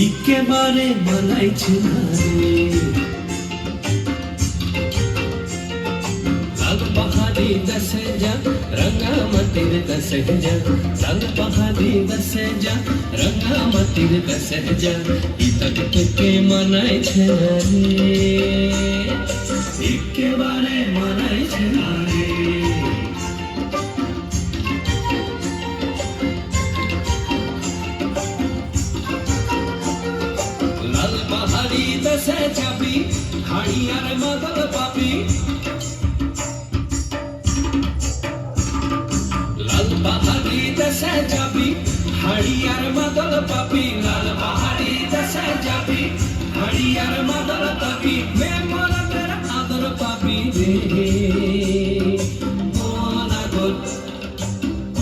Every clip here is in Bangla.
একেবারে মানাইছে না রে। লাল পাহাড়ি দশে যা রঙ্গামাটির দশে যা, লাল পাহাড়ি দশে যা রঙ্গামাটির দশে যা, ইতক তোকে মানাইছে না রে, একেবারে মানাইছে না রে। লাল পাহাড়ি দশে যাবি হাড়ি আর মাদল পাবি, লাল পাহাড়ি দশে যাবি হাড়ি আর মাদল পাবি, লাল পাহাড়ি দশে যাবি হাড়ি আর মাদল পাবি, মেমরের আদর পাবি রে। অনাগত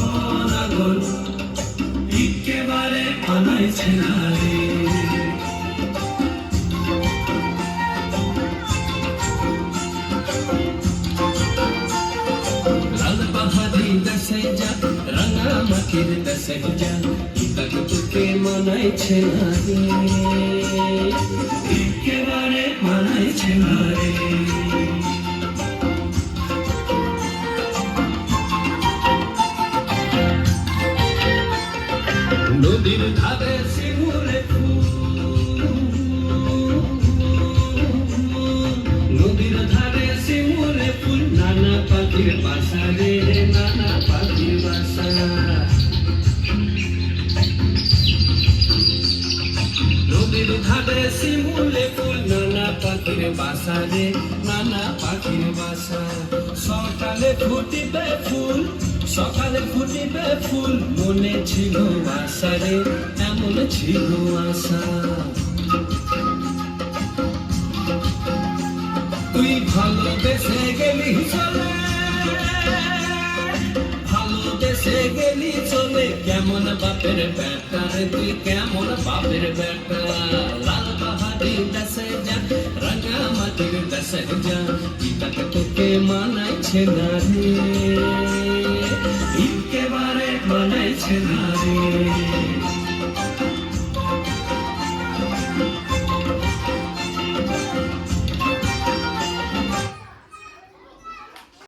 অনাগত একেবারে মানাইছে না রে। দশে যা রঙ্গামাটির দশে যা, ইতক তোকে মানাইছে না রে, একেবারে মানাইছে না রে। নদীর ধারে শিমুলে ফুল, নদীর ধারে শিমুলে ফুল, নানা পাখির বাসা রে, নানা পাখির বাসা। নদীর ধারে শিমুলে ফুল, নানা পাখির বাসা রে, নানা পাখির বাসা। সকালে ফুটিবে ফুল, সকালে ফুটিবে ফুল, মনে ছিল আশা রে, এমন ছিল আশা। তুই ভালোবেসে গেলি চলে, ভালোবেসে গেলি চলে, কেমন বাপের বেটা রে তুই, কেমন বাপের বেটা। লাল পাহাড়ি দশে যা রঙ্গামাটির দশে যা, ইতক তোকে মানাইছে না রে, একেবারে মানাইছে না